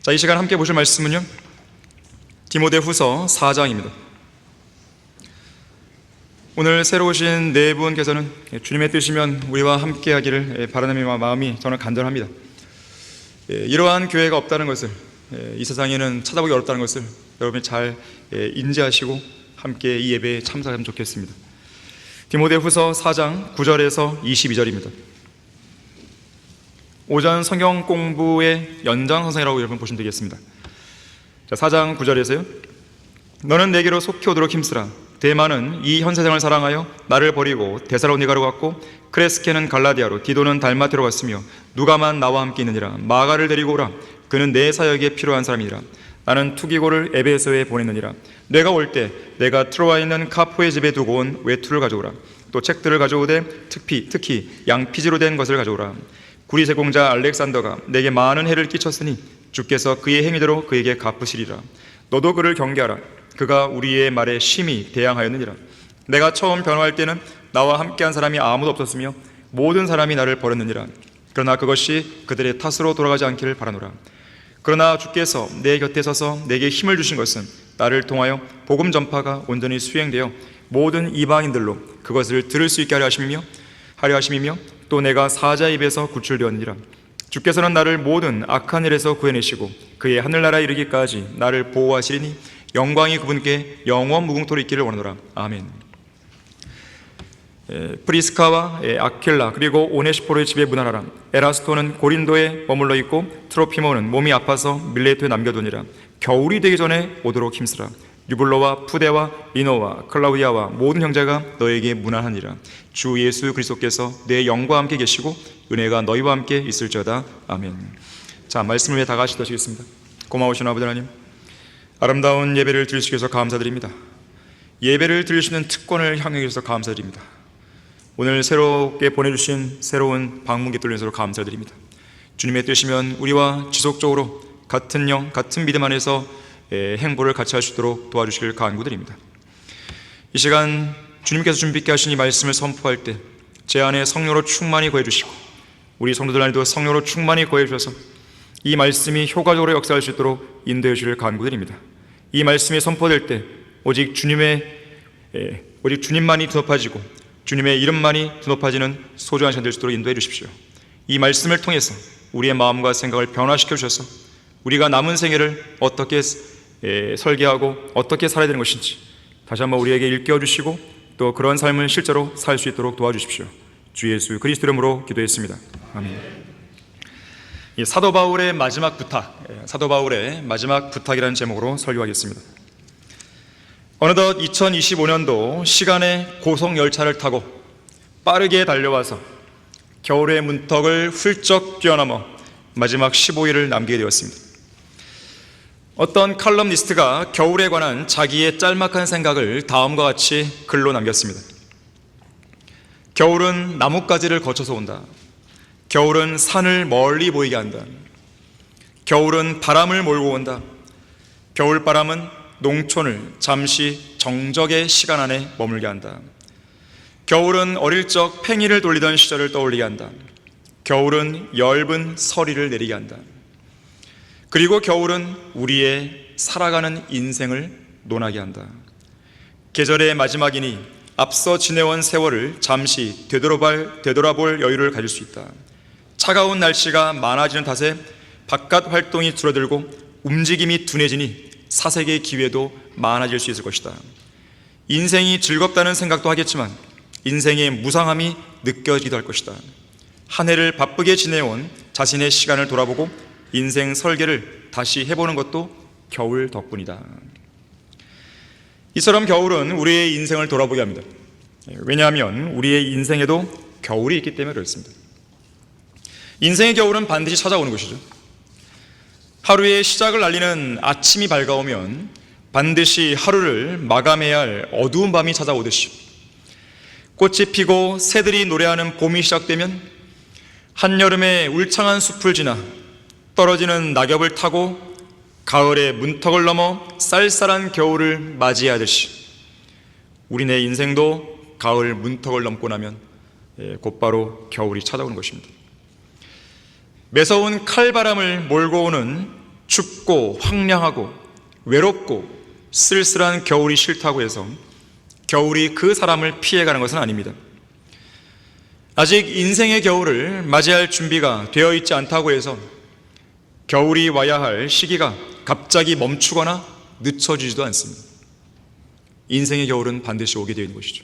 자, 이 시간 함께 보실 말씀은요, 디모데후서 4장입니다. 오늘 새로 오신 네 분께서는 주님의 뜻이면 우리와 함께 하기를 바라는 마음이 저는 간절합니다. 이러한 교회가 없다는 것을, 이 세상에는 찾아보기 어렵다는 것을 여러분이 잘 인지하시고 함께 이 예배에 참석하면 좋겠습니다. 디모데후서 4장 9절에서 22절입니다. 오전 성경 공부의 연장선상이라고 여러분 보시면 되겠습니다. 자, 4장 9절에서요, 너는 내게로 속히 오도록 힘쓰라. 데마는 이 현세상을 사랑하여 나를 버리고 데살로니가로 갔고, 크레스케는 갈라디아로, 디도는 달마티로 갔으며, 누가만 나와 함께 있느니라. 마가를 데리고 오라. 그는 내 사역에 필요한 사람이니라. 나는 투기고를 에베소에 보냈느니라. 내가 올 때 내가 트로아에 있는 카포의 집에 두고 온 외투를 가져오라. 또 책들을 가져오되 특히 양피지로 된 것을 가져오라. 구리 제공자 알렉산더가 내게 많은 해를 끼쳤으니 주께서 그의 행위대로 그에게 갚으시리라. 너도 그를 경계하라. 그가 우리의 말에 심히 대항하였느니라. 내가 처음 변호할 때는 나와 함께한 사람이 아무도 없었으며 모든 사람이 나를 버렸느니라. 그러나 그것이 그들의 탓으로 돌아가지 않기를 바라노라. 그러나 주께서 내 곁에 서서 내게 힘을 주신 것은 나를 통하여 복음 전파가 온전히 수행되어 모든 이방인들로 그것을 들을 수 있게 하려 하심이며 또 내가 사자의 입에서 구출되었느니라. 주께서는 나를 모든 악한 일에서 구해내시고 그의 하늘나라에 이르기까지 나를 보호하시리니 영광이 그분께 영원 무궁토록 있기를 원하노라. 아멘. 프리스카와 아킬라 그리고 오네시포르의 집에 문안하라. 에라스토는 고린도에 머물러 있고 트로피모는 몸이 아파서 밀레토에 남겨두니라. 겨울이 되기 전에 오도록 힘쓰라. 유블로와 푸데와 리노와 클라우디아와 모든 형제가 너에게 문안하니라. 주 예수 그리스도께서 내 영과 함께 계시고 은혜가 너희와 함께 있을지어다. 아멘. 자, 말씀을 위해 다 같이 기도하시겠습니다. 고마우신 아버지 하나님, 아름다운 예배를 드릴 수 있어서 감사드립니다. 예배를 드릴 수 있는 특권을 향해 주셔서 감사드립니다. 오늘 새롭게 보내주신 새로운 방문객들을 위해서 감사드립니다. 주님의 뜻이면 우리와 지속적으로 같은 영, 같은 믿음 안에서 행보를 같이 할 수 있도록 도와주시길 간구드립니다. 이 시간 주님께서 준비케 하신 이 말씀을 선포할 때 제 안에 성령으로 충만히 거해주시고 우리 성도들 안에도 성령으로 충만히 거해주셔서 이 말씀이 효과적으로 역사할 수 있도록 인도해 주시길 간구드립니다. 이 말씀이 선포될 때 오직 주님만이 드높아지고 주님의 이름만이 드높아지는 소중한 시간 될 수 있도록 인도해 주십시오. 이 말씀을 통해서 우리의 마음과 생각을 변화시켜 주셔서 우리가 남은 생애를 어떻게 설계하고 어떻게 살아야 되는 것인지 다시 한번 우리에게 일깨워 주시고 또 그런 삶을 실제로 살 수 있도록 도와주십시오. 주 예수 그리스도 이름으로 기도했습니다. 아멘. 이 사도 바울의 마지막 부탁이라는 제목으로 설교하겠습니다. 어느덧 2025년도 시간의 고속열차를 타고 빠르게 달려와서 겨울의 문턱을 훌쩍 뛰어넘어 마지막 15일을 남기게 되었습니다. 어떤 칼럼니스트가 겨울에 관한 자기의 짤막한 생각을 다음과 같이 글로 남겼습니다. 겨울은 나뭇가지를 거쳐서 온다. 겨울은 산을 멀리 보이게 한다. 겨울은 바람을 몰고 온다. 겨울바람은 농촌을 잠시 정적의 시간 안에 머물게 한다. 겨울은 어릴 적 팽이를 돌리던 시절을 떠올리게 한다. 겨울은 엷은 서리를 내리게 한다. 그리고 겨울은 우리의 살아가는 인생을 논하게 한다. 계절의 마지막이니 앞서 지내온 세월을 잠시 되돌아볼 여유를 가질 수 있다. 차가운 날씨가 많아지는 탓에 바깥 활동이 줄어들고 움직임이 둔해지니 사색의 기회도 많아질 수 있을 것이다. 인생이 즐겁다는 생각도 하겠지만 인생의 무상함이 느껴지기도 할 것이다. 한 해를 바쁘게 지내온 자신의 시간을 돌아보고 인생 설계를 다시 해보는 것도 겨울 덕분이다. 이처럼 겨울은 우리의 인생을 돌아보게 합니다. 왜냐하면 우리의 인생에도 겨울이 있기 때문에 그렇습니다. 인생의 겨울은 반드시 찾아오는 것이죠. 하루의 시작을 알리는 아침이 밝아오면 반드시 하루를 마감해야 할 어두운 밤이 찾아오듯이 꽃이 피고 새들이 노래하는 봄이 시작되면 한여름의 울창한 숲을 지나 떨어지는 낙엽을 타고 가을의 문턱을 넘어 쌀쌀한 겨울을 맞이하듯이 우리네 인생도 가을 문턱을 넘고 나면 곧바로 겨울이 찾아오는 것입니다. 매서운 칼바람을 몰고 오는 춥고 황량하고 외롭고 쓸쓸한 겨울이 싫다고 해서 겨울이 그 사람을 피해가는 것은 아닙니다. 아직 인생의 겨울을 맞이할 준비가 되어 있지 않다고 해서 겨울이 와야 할 시기가 갑자기 멈추거나 늦춰지지도 않습니다. 인생의 겨울은 반드시 오게 되어 있는 것이죠.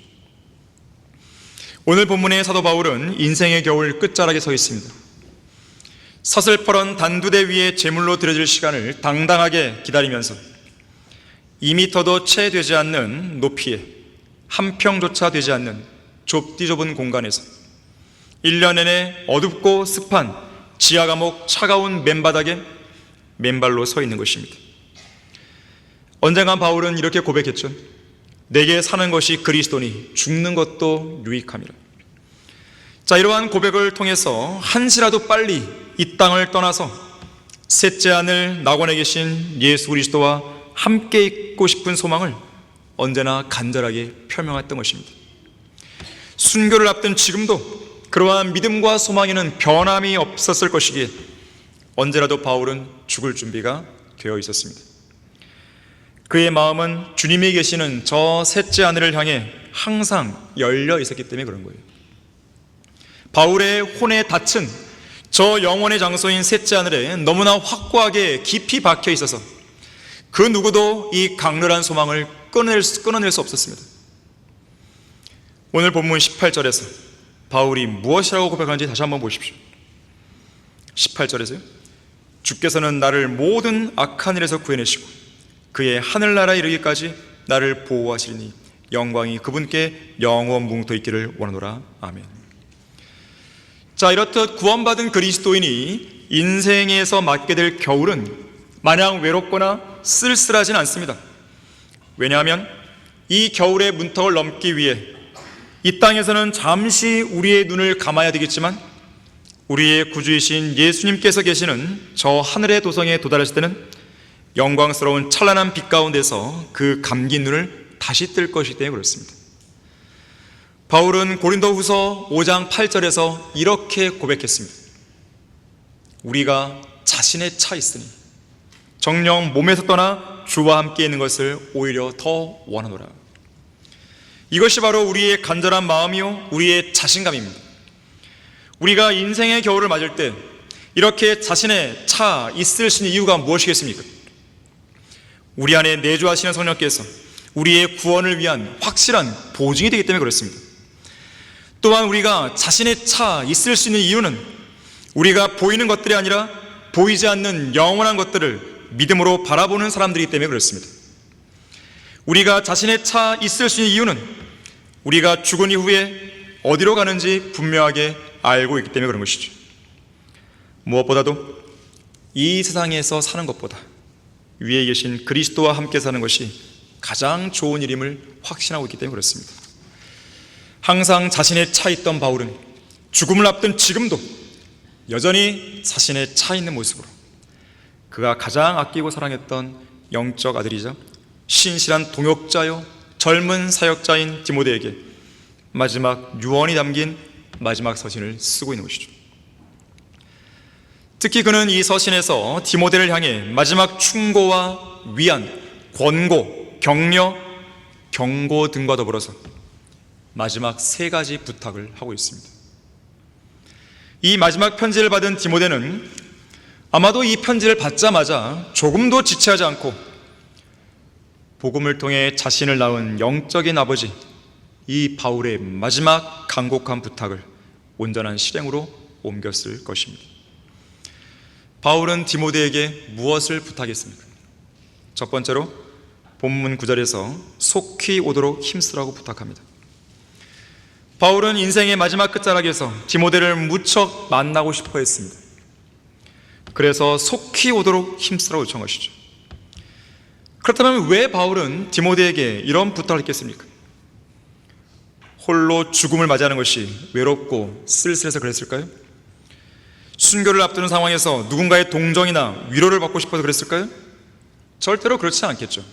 오늘 본문의 사도 바울은 인생의 겨울 끝자락에 서 있습니다. 서슬퍼런 단두대 위에 제물로 드려질 시간을 당당하게 기다리면서 2미터도 채 되지 않는 높이에 한 평조차 되지 않는 좁디 좁은 공간에서 1년 내내 어둡고 습한 지하 감옥 차가운 맨바닥에 맨발로 서 있는 것입니다. 언젠간 바울은 이렇게 고백했죠. 내게 사는 것이 그리스도니 죽는 것도 유익함이라. 자, 이러한 고백을 통해서 한시라도 빨리 이 땅을 떠나서 셋째 하늘 낙원에 계신 예수 그리스도와 함께 있고 싶은 소망을 언제나 간절하게 표명했던 것입니다. 순교를 앞둔 지금도 그러한 믿음과 소망에는 변함이 없었을 것이기에 언제라도 바울은 죽을 준비가 되어 있었습니다. 그의 마음은 주님이 계시는 저 셋째 하늘을 향해 항상 열려 있었기 때문에 그런 거예요. 바울의 혼에 닿은 저 영원의 장소인 셋째 하늘에 너무나 확고하게 깊이 박혀 있어서 그 누구도 이 강렬한 소망을 끊어낼 수 없었습니다. 오늘 본문 18절에서 바울이 무엇이라고 고백하는지 다시 한번 보십시오. 18절에서요. 주께서는 나를 모든 악한 일에서 구해내시고 그의 하늘나라에 이르기까지 나를 보호하시리니 영광이 그분께 영원 뭉터 있기를 원하노라. 아멘. 자, 이렇듯 구원받은 그리스도인이 인생에서 맞게 될 겨울은 마냥 외롭거나 쓸쓸하진 않습니다. 왜냐하면 이 겨울의 문턱을 넘기 위해 이 땅에서는 잠시 우리의 눈을 감아야 되겠지만 우리의 구주이신 예수님께서 계시는 저 하늘의 도성에 도달하실 때는 영광스러운 찬란한 빛 가운데서 그 감긴 눈을 다시 뜰 것이기 때문에 그렇습니다. 바울은 고린도후서 5장 8절에서 이렇게 고백했습니다. 우리가 자신에 차 있으니 정녕 몸에서 떠나 주와 함께 있는 것을 오히려 더 원하노라. 이것이 바로 우리의 간절한 마음이요 우리의 자신감입니다. 우리가 인생의 겨울을 맞을 때 이렇게 자신의 차 있을 수 있는 이유가 무엇이겠습니까? 우리 안에 내주하시는 성령께서 우리의 구원을 위한 확실한 보증이 되기 때문에 그렇습니다. 또한 우리가 자신의 차 있을 수 있는 이유는 우리가 보이는 것들이 아니라 보이지 않는 영원한 것들을 믿음으로 바라보는 사람들이기 때문에 그렇습니다. 우리가 자신의 차 있을 수 있는 이유는 우리가 죽은 이후에 어디로 가는지 분명하게 알고 있기 때문에 그런 것이죠. 무엇보다도 이 세상에서 사는 것보다 위에 계신 그리스도와 함께 사는 것이 가장 좋은 일임을 확신하고 있기 때문에 그렇습니다. 항상 자신의 차 있던 바울은 죽음을 앞둔 지금도 여전히 자신의 차 있는 모습으로 그가 가장 아끼고 사랑했던 영적 아들이자 신실한 동역자요 젊은 사역자인 디모데에게 마지막 유언이 담긴 마지막 서신을 쓰고 있는 것이죠. 특히 그는 이 서신에서 디모데를 향해 마지막 충고와 위안, 권고, 격려, 경고 등과 더불어서 마지막 3가지 부탁을 하고 있습니다. 이 마지막 편지를 받은 디모데는 아마도 이 편지를 받자마자 조금도 지체하지 않고 복음을 통해 자신을 낳은 영적인 아버지 이 바울의 마지막 간곡한 부탁을 온전한 실행으로 옮겼을 것입니다. 바울은 디모데에게 무엇을 부탁했습니까? 첫 번째로 본문 9절에서 속히 오도록 힘쓰라고 부탁합니다. 바울은 인생의 마지막 끝자락에서 디모데를 무척 만나고 싶어 했습니다. 그래서 속히 오도록 힘쓰라고 요청한 것이죠. 그렇다면 왜 바울은 디모데에게 이런 부탁을 했겠습니까? 홀로 죽음을 맞이하는 것이 외롭고 쓸쓸해서 그랬을까요? 순교를 앞두는 상황에서 누군가의 동정이나 위로를 받고 싶어서 그랬을까요? 절대로 그렇지 않겠죠.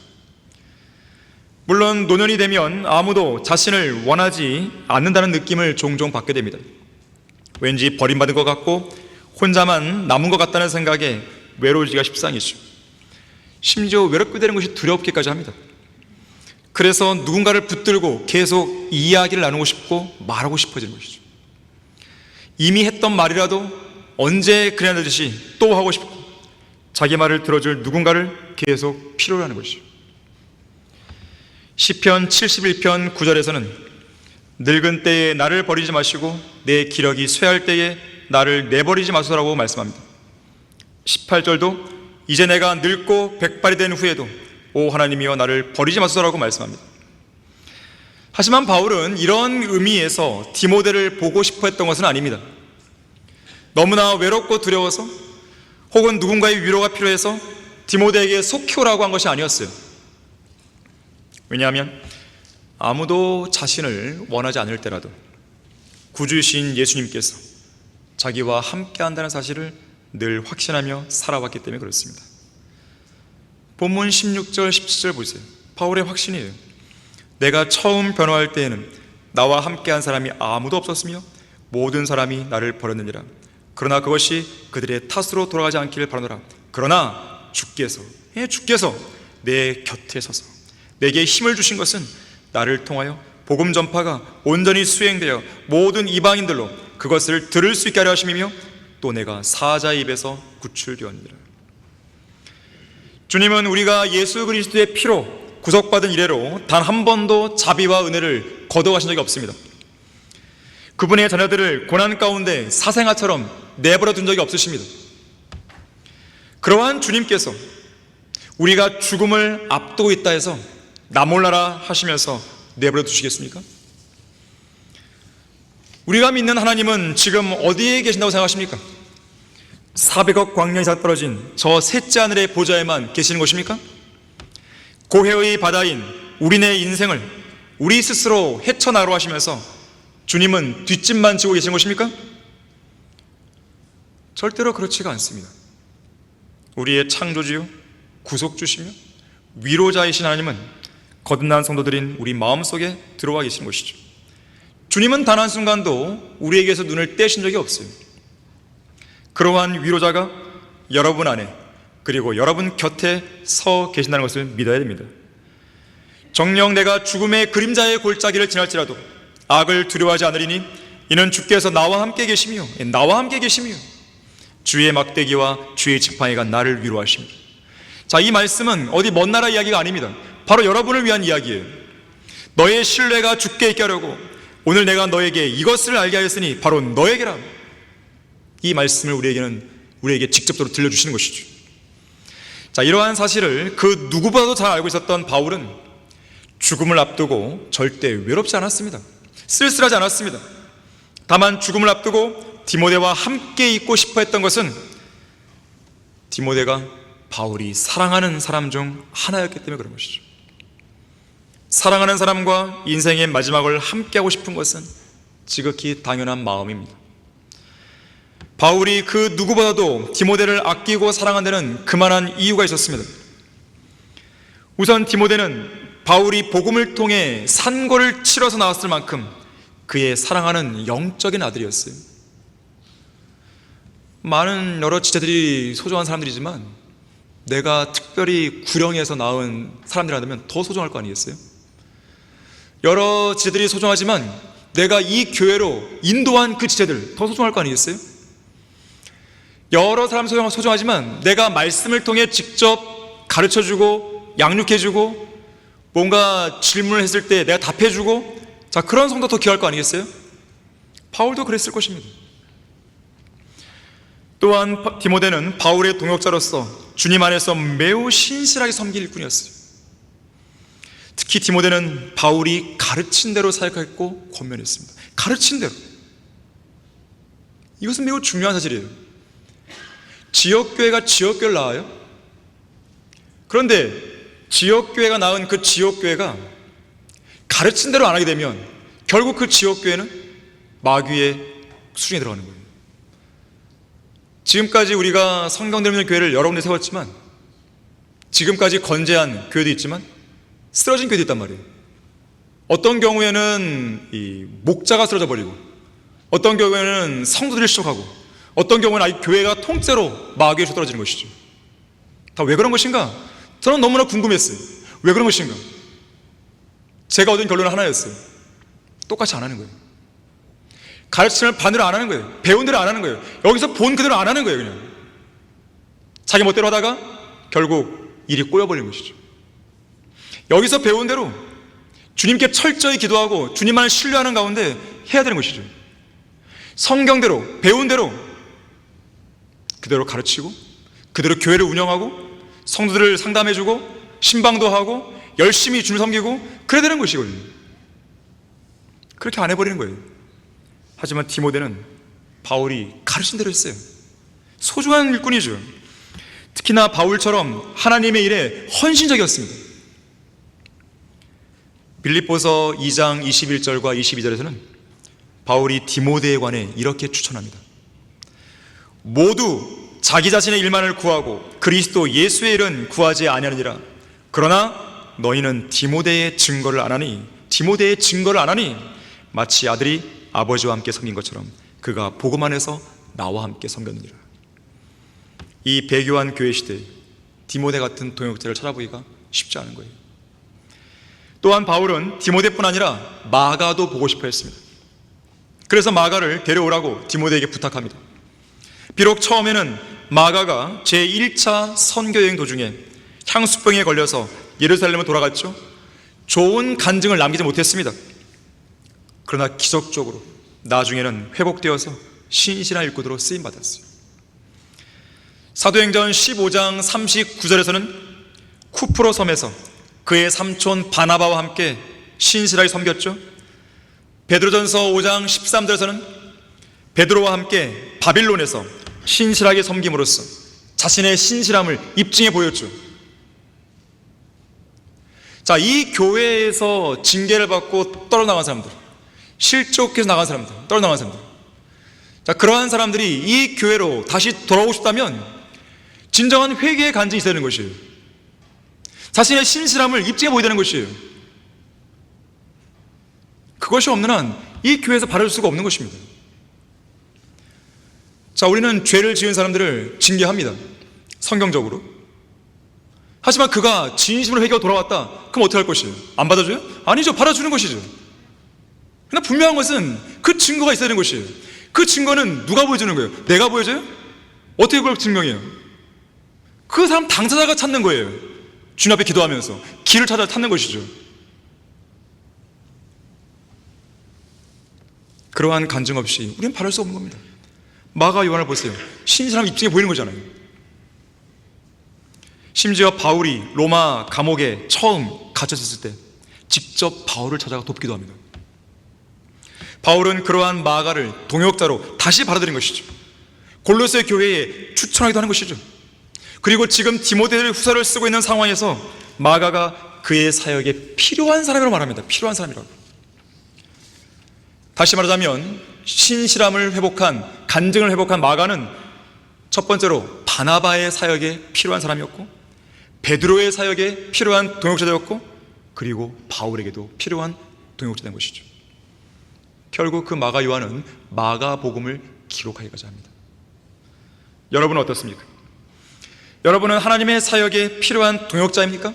물론 노년이 되면 아무도 자신을 원하지 않는다는 느낌을 종종 받게 됩니다. 왠지 버림받은 것 같고 혼자만 남은 것 같다는 생각에 외로워지기가 십상이죠. 심지어 외롭게 되는 것이 두렵기까지 합니다. 그래서 누군가를 붙들고 계속 이야기를 나누고 싶고 말하고 싶어지는 것이죠. 이미 했던 말이라도 언제 그래야 되듯이 또 하고 싶고 자기 말을 들어줄 누군가를 계속 필요로 하는 것이죠. 시편 71편 9절에서는 늙은 때에 나를 버리지 마시고 내 기력이 쇠할 때에 나를 내버리지 마소서라고 말씀합니다. 18절도 이제 내가 늙고 백발이 된 후에도 오 하나님이여 나를 버리지 마소서라고 말씀합니다. 하지만 바울은 이런 의미에서 디모데를 보고 싶어 했던 것은 아닙니다. 너무나 외롭고 두려워서 혹은 누군가의 위로가 필요해서 디모데에게 속히오라고 한 것이 아니었어요. 왜냐하면 아무도 자신을 원하지 않을 때라도 구주이신 예수님께서 자기와 함께 한다는 사실을 늘 확신하며 살아왔기 때문에 그렇습니다. 본문 16절 17절 보세요. 바울의 확신이에요. 내가 처음 변호할 때에는 나와 함께한 사람이 아무도 없었으며 모든 사람이 나를 버렸느니라. 그러나 그것이 그들의 탓으로 돌아가지 않기를 바라노라. 그러나 주께서 내 곁에 서서 내게 힘을 주신 것은 나를 통하여 복음 전파가 온전히 수행되어 모든 이방인들로 그것을 들을 수 있게 하려 하심이며 또 내가 사자의 입에서 구출되었느니라. 주님은 우리가 예수 그리스도의 피로 구속받은 이래로 단 한 번도 자비와 은혜를 거둬가신 적이 없습니다. 그분의 자녀들을 고난 가운데 사생아처럼 내버려 둔 적이 없으십니다. 그러한 주님께서 우리가 죽음을 앞두고 있다 해서 나 몰라라 하시면서 내버려 두시겠습니까? 우리가 믿는 하나님은 지금 어디에 계신다고 생각하십니까? 400억 광년 이상 떨어진 저 셋째 하늘의 보좌에만 계시는 것입니까? 고해의 바다인 우리네 인생을 우리 스스로 헤쳐나가려 하시면서 주님은 뒷짐만 지고 계신 것입니까? 절대로 그렇지가 않습니다. 우리의 창조주요 구속주시며 위로자이신 하나님은 거듭난 성도들인 우리 마음속에 들어와 계신 것이죠. 주님은 단 한순간도 우리에게서 눈을 떼신 적이 없어요. 그러한 위로자가 여러분 안에 그리고 여러분 곁에 서 계신다는 것을 믿어야 됩니다. 정녕 내가 죽음의 그림자의 골짜기를 지날지라도 악을 두려워하지 않으리니 이는 주께서 나와 함께 계시며 주의 막대기와 주의 지팡이가 나를 위로하십니다. 자, 이 말씀은 어디 먼 나라 이야기가 아닙니다. 바로 여러분을 위한 이야기예요. 너의 신뢰가 주께 있게 하려고 오늘 내가 너에게 이것을 알게 하였으니 바로 너에게라. 이 말씀을 우리에게 직접적으로 들려주시는 것이죠. 자, 이러한 사실을 그 누구보다도 잘 알고 있었던 바울은 죽음을 앞두고 절대 외롭지 않았습니다. 쓸쓸하지 않았습니다. 다만 죽음을 앞두고 디모데와 함께 있고 싶어 했던 것은 디모데가 바울이 사랑하는 사람 중 하나였기 때문에 그런 것이죠. 사랑하는 사람과 인생의 마지막을 함께하고 싶은 것은 지극히 당연한 마음입니다. 바울이 그 누구보다도 디모데를 아끼고 사랑한 데는 그만한 이유가 있었습니다. 우선 디모데는 바울이 복음을 통해 산고를 치러서 나왔을 만큼 그의 사랑하는 영적인 아들이었어요. 많은 여러 지체들이 소중한 사람들이지만 내가 특별히 구령에서 낳은 사람들이라면 더 소중할 거 아니겠어요? 여러 지체들이 소중하지만 내가 이 교회로 인도한 그 지체들 더 소중할 거 아니겠어요? 여러 사람 소중하지만 내가 말씀을 통해 직접 가르쳐주고 양육해주고 뭔가 질문을 했을 때 내가 답해주고 자, 그런 성도 더 귀할 거 아니겠어요? 바울도 그랬을 것입니다. 또한 디모데는 바울의 동역자로서 주님 안에서 매우 신실하게 섬길 일꾼이었어요. 특히 디모데는 바울이 가르친 대로 사역했고 권면했습니다. 가르친 대로. 이것은 매우 중요한 사실이에요. 지역교회가 지역교회를 낳아요. 그런데 지역교회가 낳은 그 지역교회가 가르친 대로 안 하게 되면 결국 그 지역교회는 마귀의 수중에 들어가는 거예요. 지금까지 우리가 성경 들리는 교회를 여러 군데 세웠지만 지금까지 건재한 교회도 있지만 쓰러진 교회도 있단 말이에요. 어떤 경우에는 이 목자가 쓰러져 버리고 어떤 경우에는 성도들이 실족하고 어떤 경우는 아예 교회가 통째로 마귀에서 떨어지는 것이죠. 다 왜 그런 것인가? 저는 너무나 궁금했어요. 왜 그런 것인가? 제가 얻은 결론은 하나였어요. 똑같이 안 하는 거예요. 가르침을 반대로 안 하는 거예요. 배운 대로 안 하는 거예요. 여기서 본 그대로 안 하는 거예요. 그냥 자기 멋대로 하다가 결국 일이 꼬여버리는 것이죠. 여기서 배운 대로 주님께 철저히 기도하고 주님만을 신뢰하는 가운데 해야 되는 것이죠. 성경대로 배운 대로 그대로 가르치고 그대로 교회를 운영하고 성도들을 상담해주고 신방도 하고 열심히 주님 섬기고 그래야 되는 것이거든요. 그렇게 안 해버리는 거예요. 하지만 디모데는 바울이 가르친 대로 했어요. 소중한 일꾼이죠. 특히나 바울처럼 하나님의 일에 헌신적이었습니다. 빌립보서 2장 21절과 22절에서는 바울이 디모데에 관해 이렇게 추천합니다. 모두 자기 자신의 일만을 구하고 그리스도 예수의 일은 구하지 아니하느니라. 그러나 너희는 디모데의 증거를 안 하니 마치 아들이 아버지와 함께 섬긴 것처럼 그가 복음 안에서 나와 함께 섬겼느니라. 이 배교한 교회 시대에 디모데 같은 동역자를 찾아보기가 쉽지 않은 거예요. 또한 바울은 디모데뿐 아니라 마가도 보고 싶어 했습니다. 그래서 마가를 데려오라고 디모데에게 부탁합니다. 비록 처음에는 마가가 제1차 선교여행 도중에 향수병에 걸려서 예루살렘을 돌아갔죠. 좋은 간증을 남기지 못했습니다. 그러나 기적적으로 나중에는 회복되어서 신실한 일꾼으로 쓰임받았어요. 사도행전 15장 39절에서는 쿠프로 섬에서 그의 삼촌 바나바와 함께 신실하게 섬겼죠. 베드로전서 5장 13절에서는 베드로와 함께 바빌론에서 신실하게 섬김으로써 자신의 신실함을 입증해 보였죠. 자, 이 교회에서 징계를 받고 떨어나간 사람들, 실족해서 나간 사람들, 떨어나간 사람들, 자, 그러한 사람들이 이 교회로 다시 돌아오고 싶다면 진정한 회개의 간증이 있어야 되는 것이에요. 자신의 신실함을 입증해 보여야 되는 것이에요. 그것이 없는 한 이 교회에서 바라볼 수가 없는 것입니다. 자, 우리는 죄를 지은 사람들을 징계합니다. 성경적으로. 하지만 그가 진심으로 회개하고 돌아왔다. 그럼 어떻게 할 것이에요? 안 받아줘요? 아니죠. 받아주는 것이죠. 그러나 분명한 것은 그 증거가 있어야 되는 것이에요. 그 증거는 누가 보여주는 거예요? 내가 보여줘요? 어떻게 그걸 증명해요? 그 사람 당사자가 찾는 거예요. 주님 앞에 기도하면서 길을 찾는 것이죠. 그러한 간증 없이 우리는 바랄 수 없는 겁니다. 마가 요한을 보세요. 신실함 입증해 보이는 거잖아요. 심지어 바울이 로마 감옥에 처음 갇혔을 때 직접 바울을 찾아가 돕기도 합니다. 바울은 그러한 마가를 동역자로 다시 받아들인 것이죠. 골로새 교회에 추천하기도 하는 것이죠. 그리고 지금 디모데 후서를 쓰고 있는 상황에서 마가가 그의 사역에 필요한 사람이라고 말합니다. 필요한 사람이라고. 다시 말하자면 신실함을 회복한, 간증을 회복한 마가는 첫 번째로 바나바의 사역에 필요한 사람이었고, 베드로의 사역에 필요한 동역자였고, 그리고 바울에게도 필요한 동역자된 것이죠. 결국 그 마가 요한은 마가복음을 기록하기까지 합니다. 여러분은 어떻습니까? 여러분은 하나님의 사역에 필요한 동역자입니까?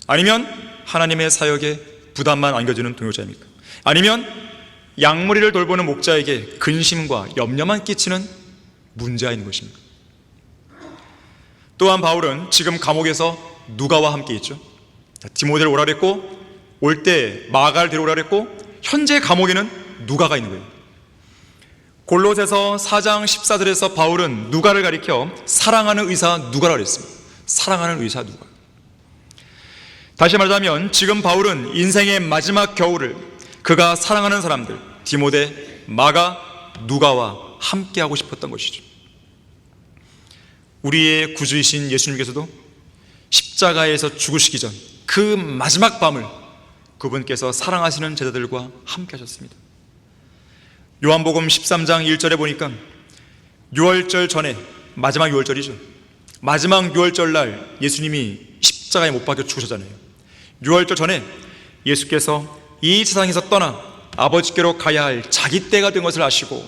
아니면 하나님의 사역에 부담만 안겨주는 동역자입니까? 아니면 양무리를 돌보는 목자에게 근심과 염려만 끼치는 문제아인 것입니까? 또한 바울은 지금 감옥에서 누가와 함께 있죠. 디모데를 오라 그랬고, 올 때 마가를 데려오라 그랬고, 현재 감옥에는 누가가 있는 거예요. 골로새서 4장 14절에서 바울은 누가를 가리켜 사랑하는 의사 누가라고 그랬습니다. 사랑하는 의사 누가. 다시 말하자면 지금 바울은 인생의 마지막 겨울을 그가 사랑하는 사람들 디모데, 마가, 누가와 함께하고 싶었던 것이죠. 우리의 구주이신 예수님께서도 십자가에서 죽으시기 전 그 마지막 밤을 그분께서 사랑하시는 제자들과 함께 하셨습니다. 요한복음 13장 1절에 보니까 유월절 전에, 마지막 유월절이죠. 마지막 유월절 날 예수님이 십자가에 못 박혀 죽으셨잖아요. 유월절 전에 예수께서 이 세상에서 떠나 아버지께로 가야 할 자기 때가 된 것을 아시고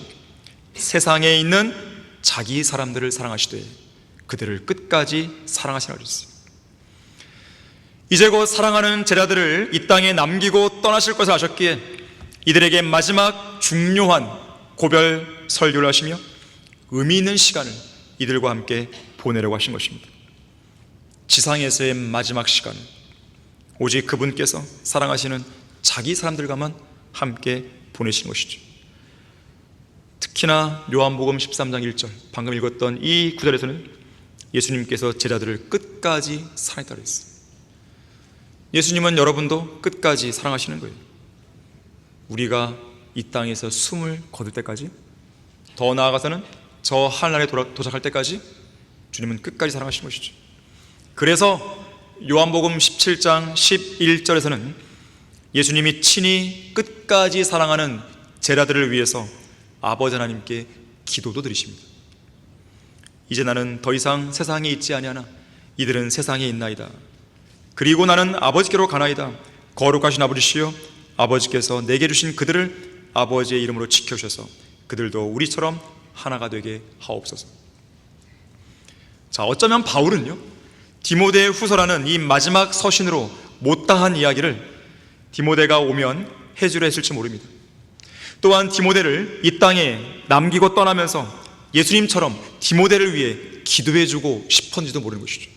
세상에 있는 자기 사람들을 사랑하시되 그들을 끝까지 사랑하시라고 그랬어요. 이제 곧 사랑하는 제자들을 이 땅에 남기고 떠나실 것을 아셨기에 이들에게 마지막 중요한 고별 설교를 하시며 의미 있는 시간을 이들과 함께 보내려고 하신 것입니다. 지상에서의 마지막 시간을 오직 그분께서 사랑하시는 자기 사람들과만 함께 보내시는 것이죠. 특히나 요한복음 13장 1절 방금 읽었던 이 구절에서는 예수님께서 제자들을 끝까지 사랑했다고 했어요. 예수님은 여러분도 끝까지 사랑하시는 거예요. 우리가 이 땅에서 숨을 거둘 때까지, 더 나아가서는 저 하늘나라에 도착할 때까지 주님은 끝까지 사랑하시는 것이죠. 그래서 요한복음 17장 11절에서는 예수님이 친히 끝까지 사랑하는 제자들을 위해서 아버지 하나님께 기도도 드리십니다. 이제 나는 더 이상 세상에 있지 아니하나 이들은 세상에 있나이다. 그리고 나는 아버지께로 가나이다. 거룩하신 아버지시여, 아버지께서 내게 주신 그들을 아버지의 이름으로 지켜주셔서 그들도 우리처럼 하나가 되게 하옵소서. 자, 어쩌면 바울은요, 디모데 후서라는 이 마지막 서신으로 못다한 이야기를 디모데가 오면 해주려 했을지 모릅니다. 또한 디모데를 이 땅에 남기고 떠나면서 예수님처럼 디모데를 위해 기도해주고 싶었는지도 모르는 것이죠.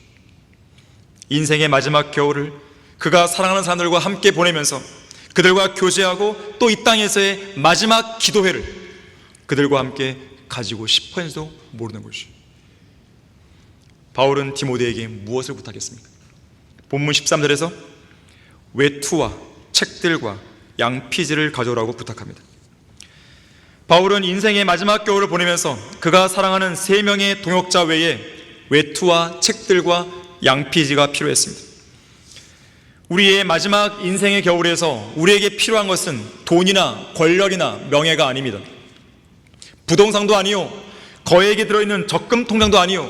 인생의 마지막 겨울을 그가 사랑하는 사람들과 함께 보내면서 그들과 교제하고 또 이 땅에서의 마지막 기도회를 그들과 함께 가지고 싶었는지도 모르는 것이죠. 바울은 디모데에게 무엇을 부탁했습니까? 본문 13절에서 외투와 책들과 양피지를 가져오라고 부탁합니다. 바울은 인생의 마지막 겨울을 보내면서 그가 사랑하는 3명의 동역자 외에 외투와 책들과 양피지가 필요했습니다. 우리의 마지막 인생의 겨울에서 우리에게 필요한 것은 돈이나 권력이나 명예가 아닙니다. 부동산도 아니요, 거액이 들어있는 적금 통장도 아니요,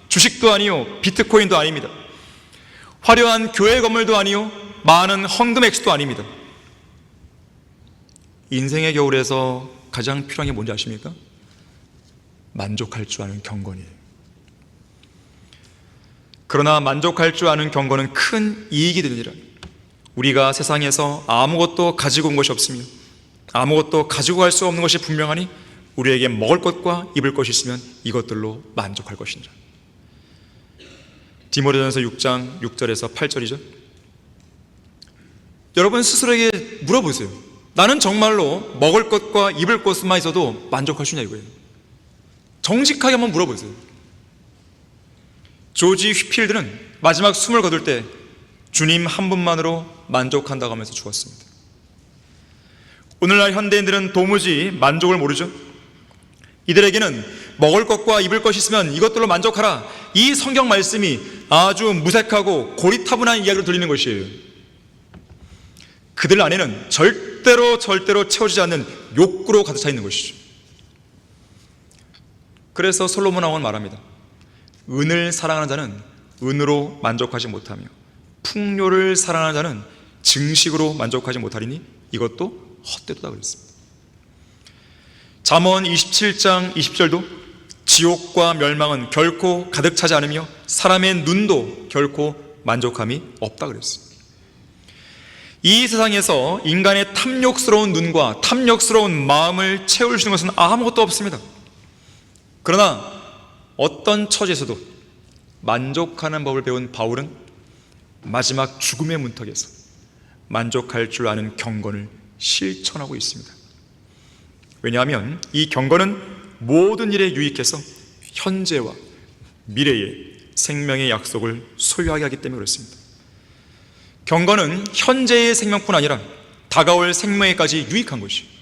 주식도 아니요, 비트코인도 아닙니다. 화려한 교회 건물도 아니요, 많은 헌금 액수도 아닙니다. 인생의 겨울에서 가장 필요한 게 뭔지 아십니까? 만족할 줄 아는 경건이에요. 그러나 만족할 줄 아는 경건은 큰 이익이 되느니라. 우리가 세상에서 아무것도 가지고 온 것이 없으며 아무것도 가지고 갈 수 없는 것이 분명하니 우리에게 먹을 것과 입을 것이 있으면 이것들로 만족할 것이니라. 디모데전서 6장 6절에서 8절이죠. 여러분 스스로에게 물어보세요. 나는 정말로 먹을 것과 입을 것만 있어도 만족할 수 있냐 이거예요. 정직하게 한번 물어보세요. 조지 휘필드는 마지막 숨을 거둘 때 주님 한 분만으로 만족한다고 하면서 죽었습니다. 오늘날 현대인들은 도무지 만족을 모르죠. 이들에게는 먹을 것과 입을 것이 있으면 이것들로 만족하라, 이 성경 말씀이 아주 무색하고 고리타분한 이야기로 들리는 것이에요. 그들 안에는 절대로 채워지지 않는 욕구로 가득 차 있는 것이죠. 그래서 솔로몬 왕은 말합니다. 은을 사랑하는 자는 은으로 만족하지 못하며 풍요를 사랑하는 자는 증식으로 만족하지 못하리니 이것도 헛되도다 그랬습니다. 잠언 27장 20절도 지옥과 멸망은 결코 가득 차지 않으며 사람의 눈도 결코 만족함이 없다 그랬습니다. 이 세상에서 인간의 탐욕스러운 눈과 탐욕스러운 마음을 채울 수 있는 것은 아무것도 없습니다. 그러나 어떤 처지에서도 만족하는 법을 배운 바울은 마지막 죽음의 문턱에서 만족할 줄 아는 경건을 실천하고 있습니다. 왜냐하면 이 경건은 모든 일에 유익해서 현재와 미래의 생명의 약속을 소유하게 하기 때문에 그렇습니다. 경건은 현재의 생명뿐 아니라 다가올 생명에까지 유익한 것이에요.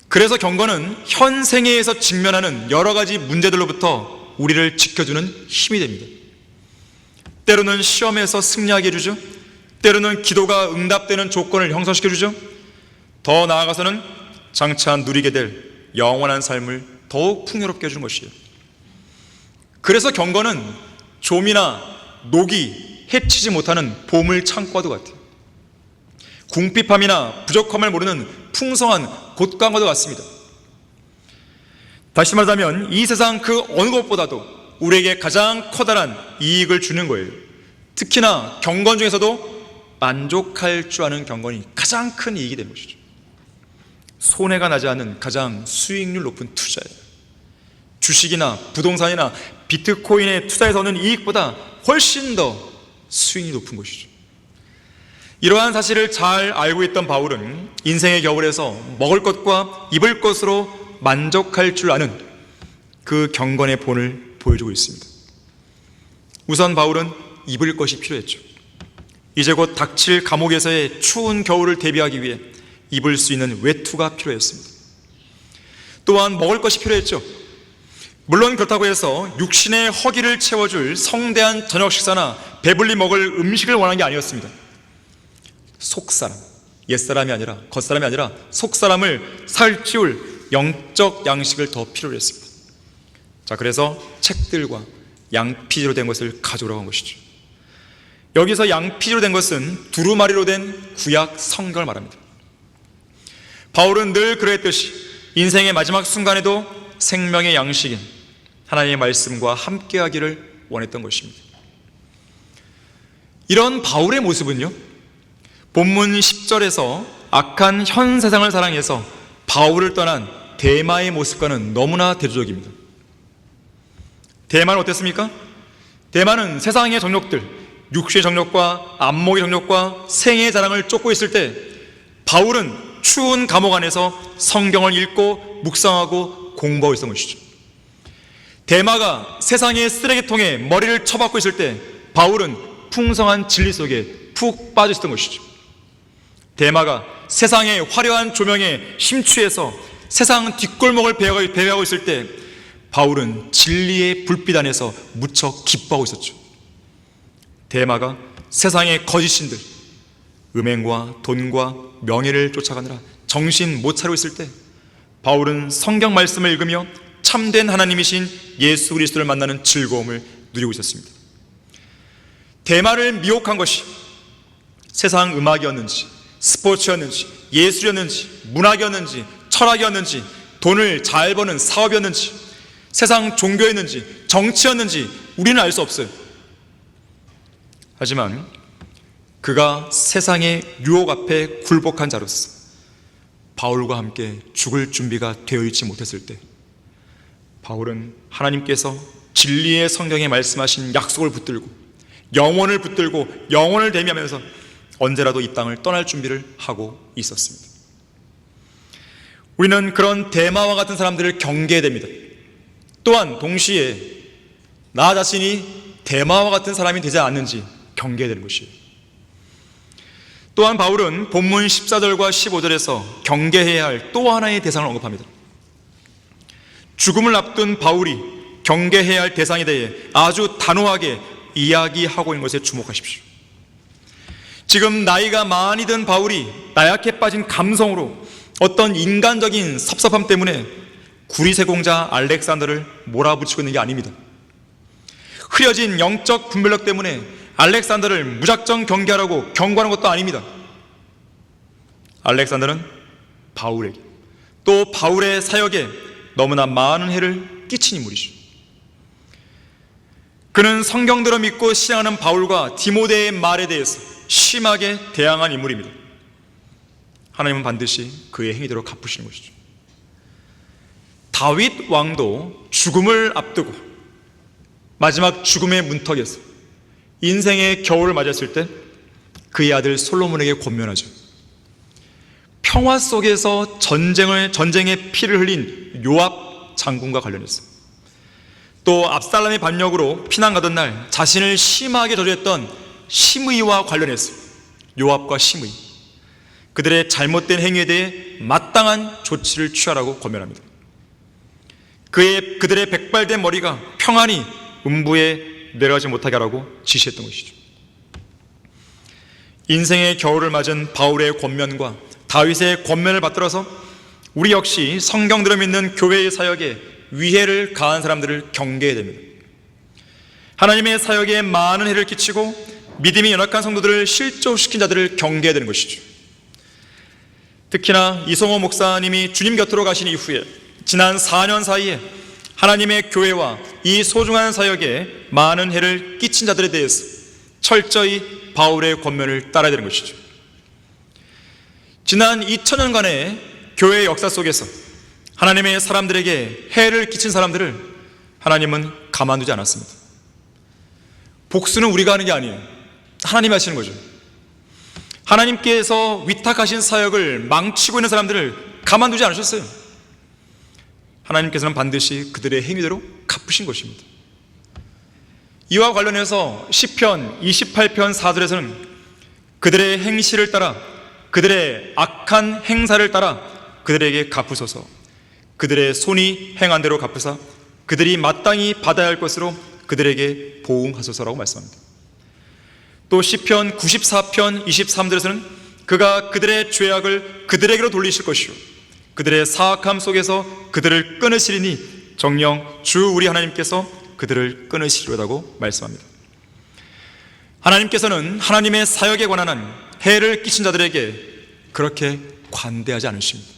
그래서 경건은 현 생애에서 직면하는 여러 가지 문제들로부터 우리를 지켜주는 힘이 됩니다. 때로는 시험에서 승리하게 해주죠. 때로는 기도가 응답되는 조건을 형성시켜주죠. 더 나아가서는 장차 누리게 될 영원한 삶을 더욱 풍요롭게 해주는 것이에요. 그래서 경건은 좀이나 녹이 해치지 못하는 보물 창고와도 같아요. 궁핍함이나 부족함을 모르는 풍성한 곳간과도 같습니다. 다시 말하자면 이 세상 그 어느 것보다도 우리에게 가장 커다란 이익을 주는 거예요. 특히나 경건 중에서도 만족할 줄 아는 경건이 가장 큰 이익이 되는 것이죠. 손해가 나지 않는 가장 수익률 높은 투자예요. 주식이나 부동산이나 비트코인에 투자해서 얻는 이익보다 훨씬 더 수익이 높은 것이죠. 이러한 사실을 잘 알고 있던 바울은 인생의 겨울에서 먹을 것과 입을 것으로 만족할 줄 아는 그 경건의 본을 보여주고 있습니다. 우선 바울은 입을 것이 필요했죠. 이제 곧 닥칠 감옥에서의 추운 겨울을 대비하기 위해 입을 수 있는 외투가 필요했습니다. 또한 먹을 것이 필요했죠. 물론 그렇다고 해서 육신의 허기를 채워줄 성대한 저녁 식사나 배불리 먹을 음식을 원하는 게 아니었습니다. 속사람, 옛사람이 아니라 겉사람이 아니라 속사람을 살찌울 영적 양식을 더 필요로 했습니다. 자, 그래서 책들과 양피지로 된 것을 가져오라고 한 것이죠. 여기서 양피지로 된 것은 두루마리로 된 구약 성경을 말합니다. 바울은 늘 그랬듯이 인생의 마지막 순간에도 생명의 양식인 하나님의 말씀과 함께하기를 원했던 것입니다. 이런 바울의 모습은요, 본문 10절에서 악한 현 세상을 사랑해서 바울을 떠난 데마의 모습과는 너무나 대조적입니다. 데마는 어땠습니까? 데마는 세상의 정욕들, 육신의 정욕과 안목의 정욕과 생애의 자랑을 쫓고 있을 때 바울은 추운 감옥 안에서 성경을 읽고 묵상하고 공부하고 있었던 것이죠. 데마가 세상의 쓰레기통에 머리를 쳐박고 있을 때 바울은 풍성한 진리 속에 푹 빠져 있었던 것이죠. 데마가 세상의 화려한 조명에 심취해서 세상 뒷골목을 배회하고 있을 때 바울은 진리의 불빛 안에서 무척 기뻐하고 있었죠. 데마가 세상의 거짓신들, 음행과 돈과 명예를 쫓아가느라 정신 못 차리고 있을 때 바울은 성경 말씀을 읽으며 참된 하나님이신 예수 그리스도를 만나는 즐거움을 누리고 있었습니다. 데마를 미혹한 것이 세상 음악이었는지 스포츠였는지 예술이었는지 문학이었는지 철학이었는지 돈을 잘 버는 사업이었는지 세상 종교였는지 정치였는지 우리는 알 수 없어요. 하지만 그가 세상의 유혹 앞에 굴복한 자로서 바울과 함께 죽을 준비가 되어 있지 못했을 때 바울은 하나님께서 진리의 성경에 말씀하신 약속을 붙들고 영혼을 붙들고 영혼을 대미하면서 언제라도 이 땅을 떠날 준비를 하고 있었습니다. 우리는 그런 데마와 같은 사람들을 경계해야 됩니다. 또한 동시에 나 자신이 데마와 같은 사람이 되지 않는지 경계해야 되는 것이에요. 또한 바울은 본문 14절과 15절에서 경계해야 할 또 하나의 대상을 언급합니다. 죽음을 앞둔 바울이 경계해야 할 대상에 대해 아주 단호하게 이야기하고 있는 것에 주목하십시오. 지금 나이가 많이 든 바울이 나약해 빠진 감성으로 어떤 인간적인 섭섭함 때문에 구리세공자 알렉산더를 몰아붙이고 있는 게 아닙니다. 흐려진 영적 분별력 때문에 알렉산더를 무작정 경계하라고 경고하는 것도 아닙니다. 알렉산더는 바울에게 또 바울의 사역에 너무나 많은 해를 끼친 인물이죠. 그는 성경대로 믿고 신앙하는 바울과 디모데의 말에 대해서 심하게 대항한 인물입니다. 하나님은 반드시 그의 행위대로 갚으시는 것이죠. 다윗 왕도 죽음을 앞두고 마지막 죽음의 문턱에서 인생의 겨울을 맞았을 때 그의 아들 솔로몬에게 권면하죠. 평화 속에서 전쟁의 피를 흘린 요압 장군과 관련해서 또 압살롬의 반역으로 피난 가던 날 자신을 심하게 저주했던 시므이와 관련해서 요압과 시므이 그들의 잘못된 행위에 대해 마땅한 조치를 취하라고 권면합니다. 그들의 백발된 머리가 평안히 음부에 내려가지 못하게 하라고 지시했던 것이죠. 인생의 겨울을 맞은 바울의 권면과 다윗의 권면을 받들어서 우리 역시 성경대로 믿는 교회의 사역에 위해를 가한 사람들을 경계해야 됩니다. 하나님의 사역에 많은 해를 끼치고 믿음이 연약한 성도들을 실족시킨 자들을 경계해야 되는 것이죠. 특히나 이성호 목사님이 주님 곁으로 가신 이후에 지난 4년 사이에 하나님의 교회와 이 소중한 사역에 많은 해를 끼친 자들에 대해서 철저히 바울의 권면을 따라야 되는 것이죠. 지난 2000년간의 교회의 역사 속에서 하나님의 사람들에게 해를 끼친 사람들을 하나님은 가만두지 않았습니다. 복수는 우리가 하는 게 아니에요. 하나님이 하시는 거죠. 하나님께서 위탁하신 사역을 망치고 있는 사람들을 가만두지 않으셨어요. 하나님께서는 반드시 그들의 행위대로 갚으신 것입니다. 이와 관련해서 시편 28편 4절에서는 그들의 행실을 따라, 그들의 악한 행사를 따라 그들에게 갚으소서, 그들의 손이 행한 대로 갚으사 그들이 마땅히 받아야 할 것으로 그들에게 보응하소서라고 말씀합니다. 또 시편 94편 23절에서는 그가 그들의 죄악을 그들에게로 돌리실 것이요 그들의 사악함 속에서 그들을 끊으시리니 정녕 주 우리 하나님께서 그들을 끊으시리로다고 말씀합니다. 하나님께서는 하나님의 사역에 관한 한 해를 끼친 자들에게 그렇게 관대하지 않으십니다.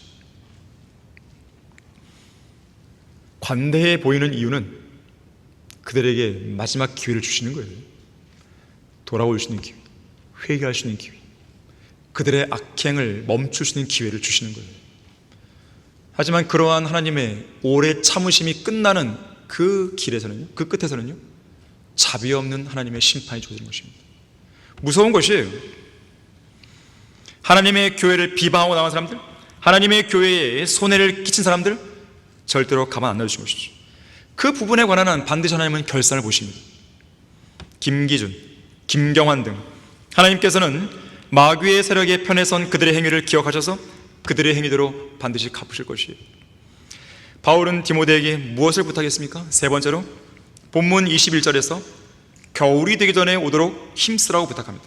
관대해 보이는 이유는 그들에게 마지막 기회를 주시는 거예요. 돌아올 수 있는 기회, 회개할 수 있는 기회, 그들의 악행을 멈출 수 있는 기회를 주시는 거예요. 하지만 그러한 하나님의 오래 참으심이 끝나는 그 길에서는요, 그 끝에서는요, 자비 없는 하나님의 심판이 주어지는 것입니다. 무서운 것이에요. 하나님의 교회를 비방하고 나간 사람들, 하나님의 교회에 손해를 끼친 사람들 절대로 가만 안 놔주신 것이죠. 그 부분에 관한 한 반드시 하나님은 결산을 보십니다. 김기준, 김경환 등 하나님께서는 마귀의 세력에 편에 선 그들의 행위를 기억하셔서 그들의 행위대로 반드시 갚으실 것이에요. 바울은 디모데에게 무엇을 부탁했습니까? 세 번째로 본문 21절에서 겨울이 되기 전에 오도록 힘쓰라고 부탁합니다.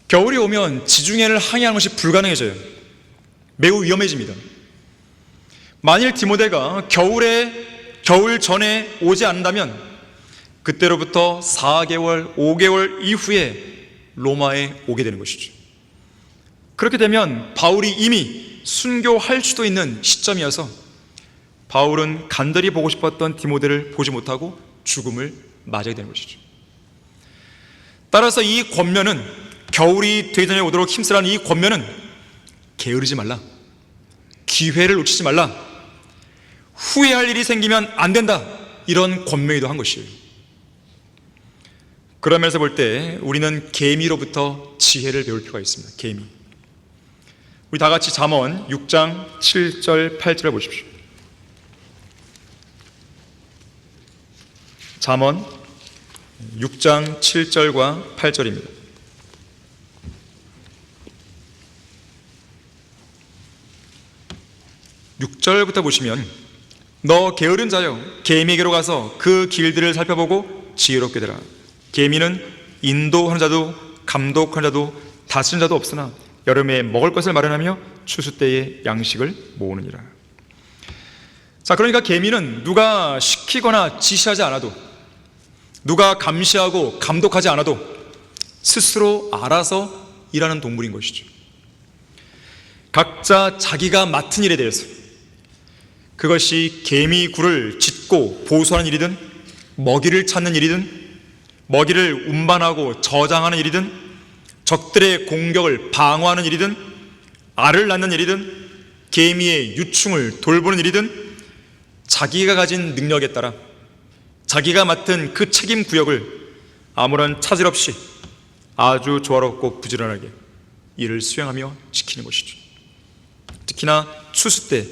겨울이 오면 지중해를 항해하는 것이 불가능해져요. 매우 위험해집니다. 만일 디모데가 겨울 전에 오지 않는다면 그때로부터 4개월, 5개월 이후에 로마에 오게 되는 것이죠. 그렇게 되면 바울이 이미 순교할 수도 있는 시점이어서 바울은 간절히 보고 싶었던 디모데를 보지 못하고 죽음을 맞이하게 되는 것이죠. 따라서 이 권면은, 겨울이 되기 전에 오도록 힘쓰라는 이 권면은 게으르지 말라, 기회를 놓치지 말라, 후회할 일이 생기면 안 된다, 이런 권면이기도 한 것이에요. 그런 면에서 볼 때 우리는 계미로부터 지혜를 배울 필요가 있습니다. 계미. 우리 다 같이 잠언 6장 7절 8절을 보십시오. 잠언 6장 7절과 8절입니다. 6절부터 보시면 너 게으른 자여 계미에게로 가서 그 길들을 살펴보고 지혜롭게 되라. 계미는 인도하는 자도 감독하는 자도 다스리는 자도 없으나 여름에 먹을 것을 마련하며 추수 때에 양식을 모으느니라. 자, 그러니까 계미는 누가 시키거나 지시하지 않아도, 누가 감시하고 감독하지 않아도 스스로 알아서 일하는 동물인 것이죠. 각자 자기가 맡은 일에 대해서, 그것이 개미 굴을 짓고 보수하는 일이든, 먹이를 찾는 일이든, 먹이를 운반하고 저장하는 일이든, 적들의 공격을 방어하는 일이든, 알을 낳는 일이든, 개미의 유충을 돌보는 일이든, 자기가 가진 능력에 따라 자기가 맡은 그 책임 구역을 아무런 차질 없이 아주 조화롭고 부지런하게 일을 수행하며 지키는 것이죠. 특히나 추수 때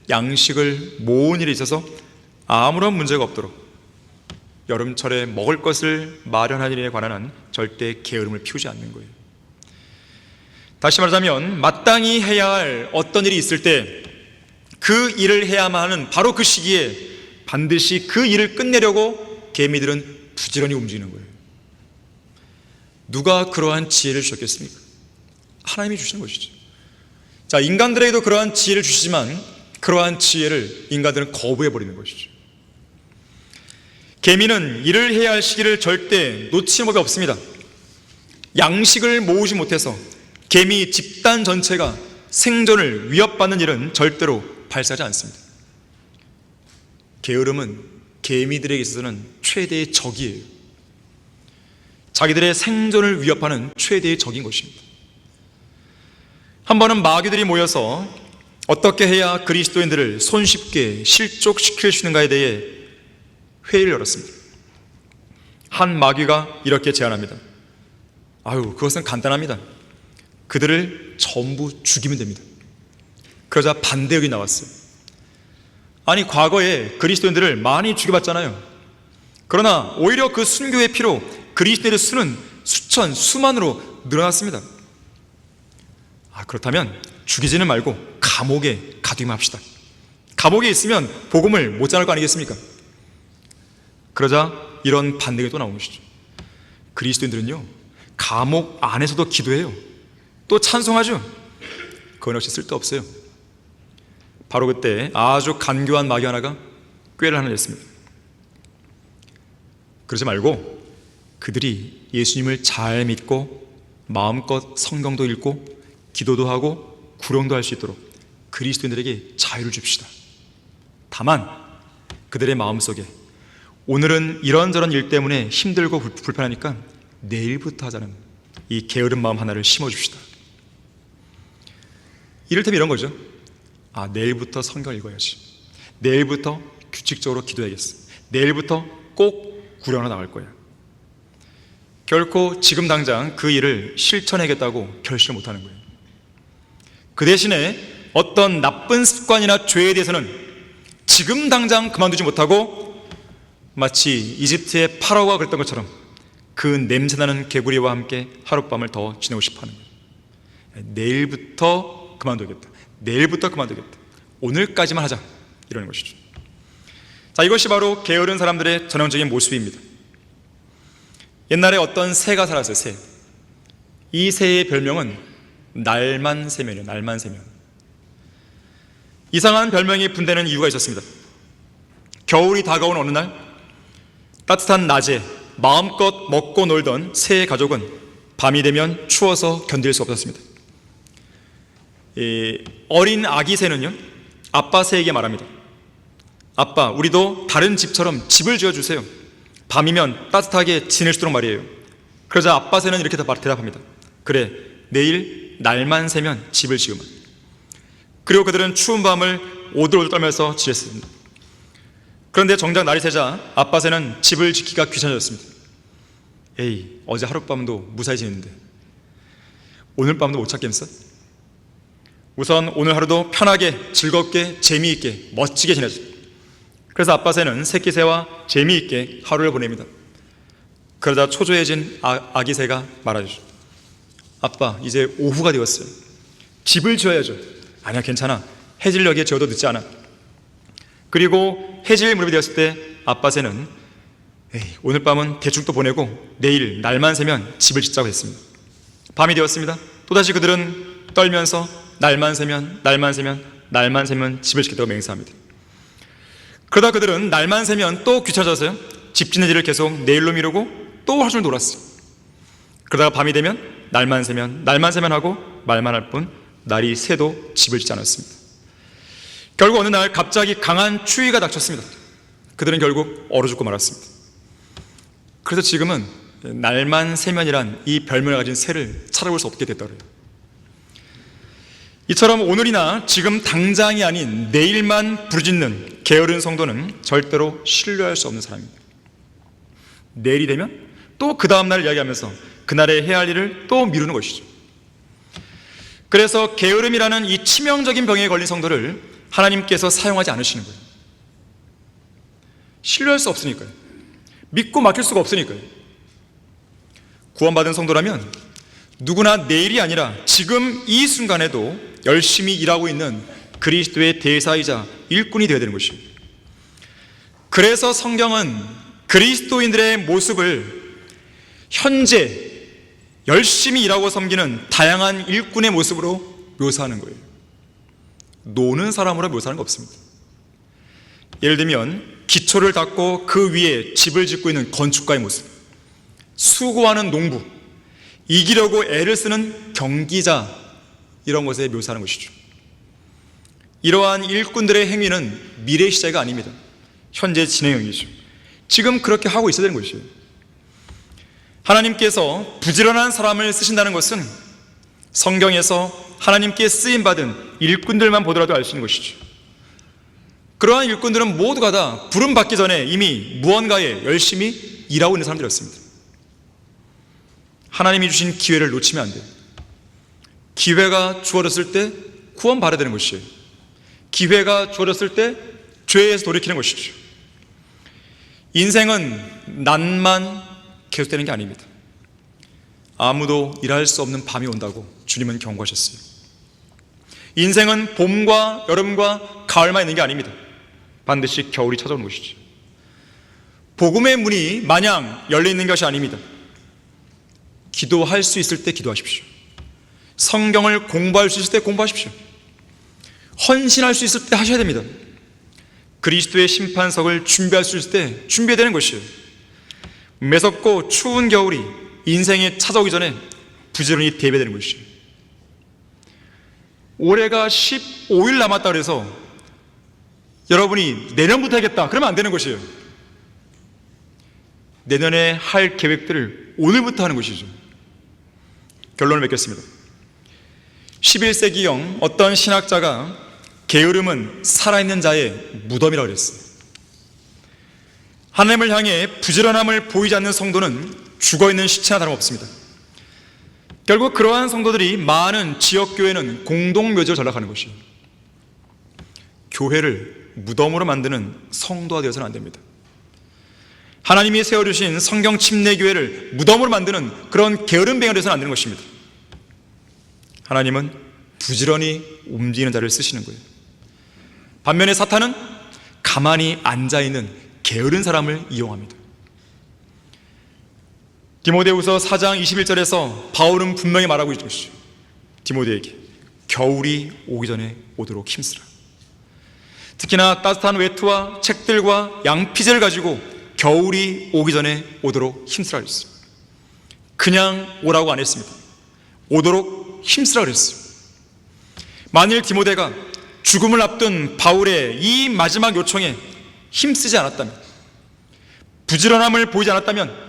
양식을 모으는 일에 있어서 아무런 문제가 없도록 여름철에 먹을 것을 마련하는 일에 관한 한 절대 게으름을 피우지 않는 거예요. 다시 말하자면 마땅히 해야 할 어떤 일이 있을 때 그 일을 해야만 하는 바로 그 시기에 반드시 그 일을 끝내려고 개미들은 부지런히 움직이는 거예요. 누가 그러한 지혜를 주셨겠습니까? 하나님이 주시는 것이죠. 자, 인간들에게도 그러한 지혜를 주시지만 그러한 지혜를 인간들은 거부해버리는 것이죠. 개미는 일을 해야 할 시기를 절대 놓치는 법이 없습니다. 양식을 모으지 못해서 개미 집단 전체가 생존을 위협받는 일은 절대로 발생하지 않습니다. 게으름은 개미들에게 있어서는 최대의 적이에요. 자기들의 생존을 위협하는 최대의 적인 것입니다. 한 번은 마귀들이 모여서 어떻게 해야 그리스도인들을 손쉽게 실족시킬 수 있는가에 대해 회의를 열었습니다. 한 마귀가 이렇게 제안합니다. 그것은 간단합니다. 그들을 전부 죽이면 됩니다. 그러자 반대 의견이 나왔어요. 과거에 그리스도인들을 많이 죽여봤잖아요. 그러나 오히려 그 순교의 피로 그리스도인의 수는 수천, 수만으로 늘어났습니다. 그렇다면 죽이지는 말고 감옥에 가두기만 합시다. 감옥에 있으면 복음을 못 전할 거 아니겠습니까? 그러자 이런 반대가 또 나온 것이죠. 그리스도인들은요, 감옥 안에서도 기도해요. 또 찬송하죠. 그건 역시 쓸데없어요. 바로 그때 아주 간교한 마귀 하나가 꾀를 하나 냈습니다. 그러지 말고 그들이 예수님을 잘 믿고 마음껏 성경도 읽고 기도도 하고 구령도 할 수 있도록 그리스도인들에게 자유를 줍시다. 다만 그들의 마음속에 오늘은 이런저런 일 때문에 힘들고 불편하니까 내일부터 하자는 이 게으른 마음 하나를 심어줍시다. 이를테면 이런 거죠. 내일부터 성경을 읽어야지. 내일부터 규칙적으로 기도해야겠어. 내일부터 꼭 구령하러 나갈 거야. 결코 지금 당장 그 일을 실천해야겠다고 결심을 못하는 거예요. 그 대신에 어떤 나쁜 습관이나 죄에 대해서는 지금 당장 그만두지 못하고 마치 이집트의 파라오가 그랬던 것처럼 그 냄새나는 개구리와 함께 하룻밤을 더 지내고 싶어하는 거예요. 내일부터 그만두겠다. 내일부터 그만두겠다. 오늘까지만 하자. 이러는 것이죠. 이것이 바로 게으른 사람들의 전형적인 모습입니다. 옛날에 어떤 새가 살았어요. 새. 이 새의 별명은 날만새면이에요. 날만새면. 이상한 별명이 분되는 이유가 있었습니다. 겨울이 다가온 어느 날 따뜻한 낮에 마음껏 먹고 놀던 새의 가족은 밤이 되면 추워서 견딜 수 없었습니다. 어린 아기 새는요, 아빠 새에게 말합니다. 아빠, 우리도 다른 집처럼 집을 지어주세요. 밤이면 따뜻하게 지낼 수 있도록 말이에요. 그러자 아빠 새는 이렇게 대답합니다. 그래, 내일 날만 새면 집을 지으마. 그리고 그들은 추운 밤을 오들오들 떨면서 지냈습니다. 그런데 정작 날이 새자 아빠 새는 집을 짓기가 귀찮아졌습니다. 어제 하룻밤도 무사히 지냈는데 오늘 밤도 못 찾겠어? 우선 오늘 하루도 편하게, 즐겁게, 재미있게, 멋지게 지내자. 그래서 아빠 새는 새끼 새와 재미있게 하루를 보냅니다. 그러다 초조해진 아기 새가 말하죠. 아빠, 이제 오후가 되었어요. 집을 지어야죠. 아니야, 괜찮아. 해질녘에 지어도 늦지 않아. 그리고 해질 무렵이 되었을 때 아빠 새는 오늘 밤은 대충 또 보내고 내일 날만 새면 집을 짓자고 했습니다. 밤이 되었습니다. 또다시 그들은 떨면서 날만 새면 집을 짓겠다고 맹세합니다. 그러다 그들은 날만 새면 또 귀찮아져서요, 집 짓는 일을 계속 내일로 미루고 또 하루 종일 놀았어요. 그러다가 밤이 되면 날만 새면 하고 말만 할 뿐 날이 새도 집을 짓지 않았습니다. 결국 어느 날 갑자기 강한 추위가 닥쳤습니다. 그들은 결국 얼어 죽고 말았습니다. 그래서 지금은 날만 새면이란 이 별명을 가진 새를 찾아볼 수 없게 됐더래요. 이처럼 오늘이나 지금 당장이 아닌 내일만 부르짖는 게으른 성도는 절대로 신뢰할 수 없는 사람입니다. 내일이 되면 또 그 다음날을 이야기하면서 그날에 해야 할 일을 또 미루는 것이죠. 그래서 게으름이라는 이 치명적인 병에 걸린 성도를 하나님께서 사용하지 않으시는 거예요. 신뢰할 수 없으니까요. 믿고 맡길 수가 없으니까요. 구원받은 성도라면 누구나 내일이 아니라 지금 이 순간에도 열심히 일하고 있는 그리스도의 대사이자 일꾼이 되어야 되는 것이에요. 그래서 성경은 그리스도인들의 모습을 현재 열심히 일하고 섬기는 다양한 일꾼의 모습으로 묘사하는 거예요. 노는 사람으로 묘사하는 거 없습니다. 예를 들면 기초를 닦고 그 위에 집을 짓고 있는 건축가의 모습, 수고하는 농부, 이기려고 애를 쓰는 경기자, 이런 것에 묘사하는 것이죠. 이러한 일꾼들의 행위는 미래의 시제가 아닙니다. 현재 진행형이죠. 지금 그렇게 하고 있어야 되는 것이에요. 하나님께서 부지런한 사람을 쓰신다는 것은 성경에서 하나님께 쓰임받은 일꾼들만 보더라도 알 수 있는 것이죠. 그러한 일꾼들은 모두가 다 부름 받기 전에 이미 무언가에 열심히 일하고 있는 사람들이었습니다. 하나님이 주신 기회를 놓치면 안 돼요. 기회가 주어졌을 때 구원 받아야 되는 것이에요. 기회가 주어졌을 때 죄에서 돌이키는 것이죠. 인생은 낮만 계속되는 게 아닙니다. 아무도 일할 수 없는 밤이 온다고 주님은 경고하셨어요. 인생은 봄과 여름과 가을만 있는 게 아닙니다. 반드시 겨울이 찾아오는 것이죠. 복음의 문이 마냥 열려있는 것이 아닙니다. 기도할 수 있을 때 기도하십시오. 성경을 공부할 수 있을 때 공부하십시오. 헌신할 수 있을 때 하셔야 됩니다. 그리스도의 심판석을 준비할 수 있을 때 준비해야 되는 것이에요. 매섭고 추운 겨울이 인생에 찾아오기 전에 부지런히 대비해야 되는 것이에요. 올해가 15일 남았다 그래서 여러분이 내년부터 하겠다 그러면 안 되는 것이에요. 내년에 할 계획들을 오늘부터 하는 것이죠. 결론을 맺겠습니다. 11세기경 어떤 신학자가 게으름은 살아있는 자의 무덤이라고 그랬어요. 하나님을 향해 부지런함을 보이지 않는 성도는 죽어있는 시체나 다름없습니다. 결국 그러한 성도들이 많은 지역교회는 공동묘지를 전락하는 것이에요. 교회를 무덤으로 만드는 성도가 되어서는 안 됩니다. 하나님이 세워주신 성경 침례교회를 무덤으로 만드는 그런 게으름뱅이가 되어서는 안 되는 것입니다. 하나님은 부지런히 움직이는 자를 쓰시는 거예요. 반면에 사탄은 가만히 앉아있는 게으른 사람을 이용합니다. 디모데후서 4장 21절에서 바울은 분명히 말하고 있는 것이죠. 디모데에게 겨울이 오기 전에 오도록 힘쓰라. 특히나 따뜻한 외투와 책들과 양피제를 가지고 겨울이 오기 전에 오도록 힘쓰라 그랬어요. 그냥 오라고 안 했습니다. 오도록 힘쓰라 그랬어요. 만일 디모데가 죽음을 앞둔 바울의 이 마지막 요청에 힘쓰지 않았다면, 부지런함을 보이지 않았다면,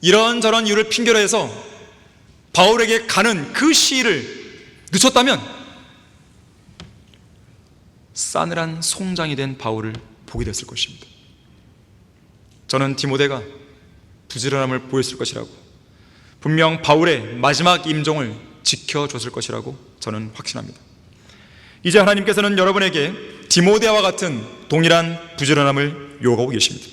이런저런 이유를 핑계로 해서 바울에게 가는 그 시일을 늦췄다면 싸늘한 송장이 된 바울을 보게 됐을 것입니다. 저는 디모데가 부지런함을 보였을 것이라고, 분명 바울의 마지막 임종을 지켜줬을 것이라고 저는 확신합니다. 이제 하나님께서는 여러분에게 디모데와 같은 동일한 부지런함을 요구하고 계십니다.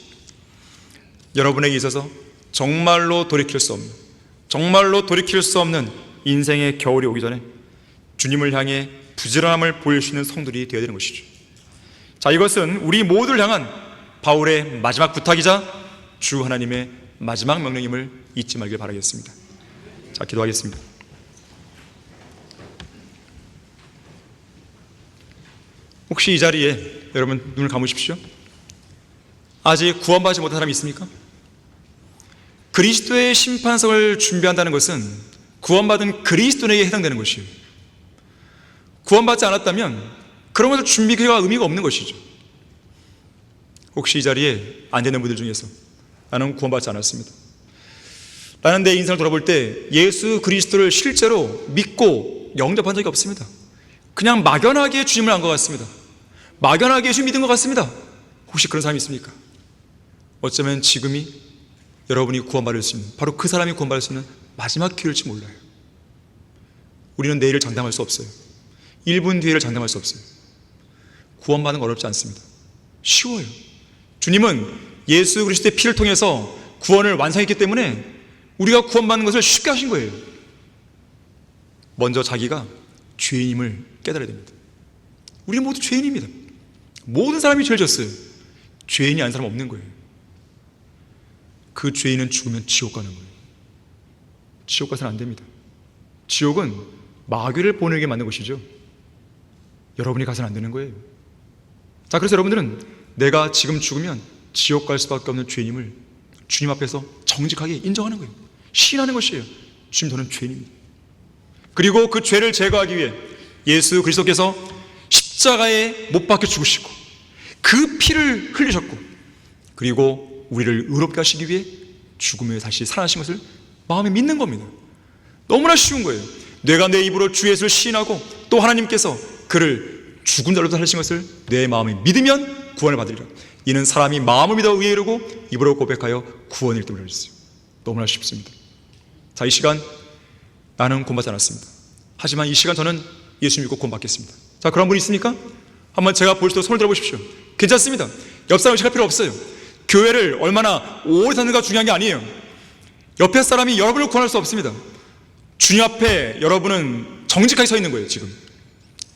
여러분에게 있어서 정말로 돌이킬 수 없는 인생의 겨울이 오기 전에 주님을 향해 부지런함을 보일 수 있는 성들이 되어야 되는 것이죠. 자, 이것은 우리 모두를 향한 바울의 마지막 부탁이자 주 하나님의 마지막 명령임을 잊지 말길 바라겠습니다. 자, 기도하겠습니다. 혹시 이 자리에 여러분 눈을 감으십시오. 아직 구원받지 못한 사람이 있습니까? 그리스도의 심판석을 준비한다는 것은 구원받은 그리스도인에게 해당되는 것이에요. 구원받지 않았다면 그런 것을 준비가 의미가 없는 것이죠. 혹시 이 자리에 앉아있는 분들 중에서 나는 구원받지 않았습니다, 나는 내 인생을 돌아볼 때 예수 그리스도를 실제로 믿고 영접한 적이 없습니다, 그냥 막연하게 주님을 안 것 같습니다, 막연하게 예수 믿은 것 같습니다. 혹시 그런 사람이 있습니까? 어쩌면 지금이 여러분이 구원받을 수 있는, 바로 그 사람이 구원받을 수 있는 마지막 기회일지 몰라요. 우리는 내일을 장담할 수 없어요. 1분 뒤를 장담할 수 없어요. 구원받는 건 어렵지 않습니다. 쉬워요. 주님은 예수 그리스도의 피를 통해서 구원을 완성했기 때문에 우리가 구원받는 것을 쉽게 하신 거예요. 먼저 자기가 죄인임을 깨달아야 됩니다. 우리 모두 죄인입니다. 모든 사람이 죄를 졌어요. 죄인이 아닌 사람 없는 거예요. 그 죄인은 죽으면 지옥 가는 거예요. 지옥 가서는 안 됩니다. 지옥은 마귀를 보내게 만든 것이죠. 여러분이 가서는 안 되는 거예요. 자, 그래서 여러분들은 내가 지금 죽으면 지옥 갈 수밖에 없는 죄인임을 주님 앞에서 정직하게 인정하는 거예요. 시인하는 것이에요. 주님, 저는 죄인입니다. 그리고 그 죄를 제거하기 위해 예수 그리스도께서 십자가에 못 박혀 죽으시고 그 피를 흘리셨고, 그리고 우리를 의롭게 하시기 위해 죽음에 다시 살아나신 것을 마음에 믿는 겁니다. 너무나 쉬운 거예요. 내가 내 입으로 주 예수를 시인하고 또 하나님께서 그를 죽은 자로부터 살리신 것을 내 마음에 믿으면 구원을 받으리라. 이는 사람이 마음을 믿어 의에 이르고 입으로 고백하여 구원을 이름으로 하셨어요. 너무나 쉽습니다. 자, 이 시간 나는 구원받지 않았습니다. 하지만 이 시간 저는 예수 믿고 구원받겠습니다. 자, 그런 분 있습니까? 한번 제가 볼 수 있도록 손을 들어보십시오. 괜찮습니다. 옆 사람 의식할 필요 없어요. 교회를 얼마나 오래 사는가 중요한 게 아니에요. 옆에 사람이 여러분을 구원할 수 없습니다. 주님 앞에 여러분은 정직하게 서 있는 거예요. 지금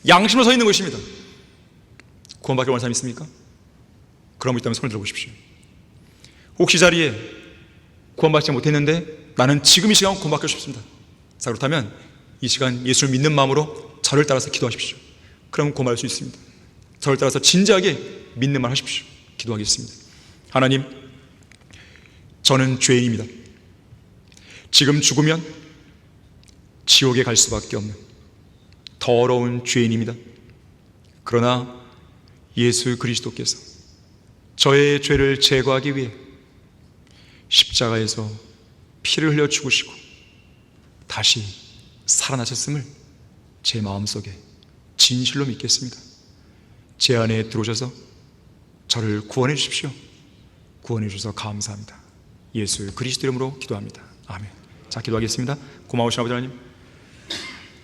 양심으로 서 있는 것입니다. 구원받기 원하는 사람 있습니까? 그런 분 있다면 손을 들어보십시오. 혹시 자리에 구원받지 못했는데 나는 지금 이 시간 구원받고 싶습니다. 자, 그렇다면 이 시간 예수를 믿는 마음으로 저를 따라서 기도하십시오. 그럼 구원받을 수 있습니다. 저를 따라서 진지하게 믿는 말 하십시오. 기도하겠습니다. 하나님, 저는 죄인입니다. 지금 죽으면 지옥에 갈 수밖에 없는 더러운 죄인입니다. 그러나 예수 그리스도께서 저의 죄를 제거하기 위해 십자가에서 피를 흘려 죽으시고 다시 살아나셨음을 제 마음속에 진실로 믿겠습니다. 제 안에 들어오셔서 저를 구원해 주십시오. 구원해 주셔서 감사합니다. 예수 그리스도 이름으로 기도합니다. 아멘. 자, 기도하겠습니다. 고마우신 아버지 하나님,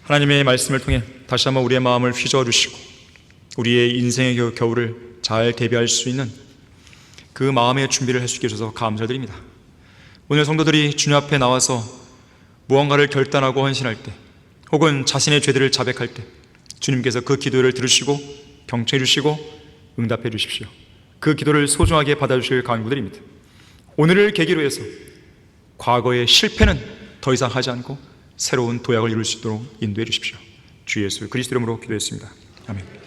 하나님의 말씀을 통해 다시 한번 우리의 마음을 휘저어 주시고 우리의 인생의 겨울을 잘 대비할 수 있는 그 마음의 준비를 할 수 있게 해주셔서 감사드립니다. 오늘 성도들이 주님 앞에 나와서 무언가를 결단하고 헌신할 때, 혹은 자신의 죄들을 자백할 때 주님께서 그 기도를 들으시고 경청해 주시고 응답해 주십시오. 그 기도를 소중하게 받아주실 간구드립니다. 오늘을 계기로 해서 과거의 실패는 더 이상 하지 않고 새로운 도약을 이룰 수 있도록 인도해 주십시오. 주 예수 그리스도 이름으로 기도했습니다. 아멘.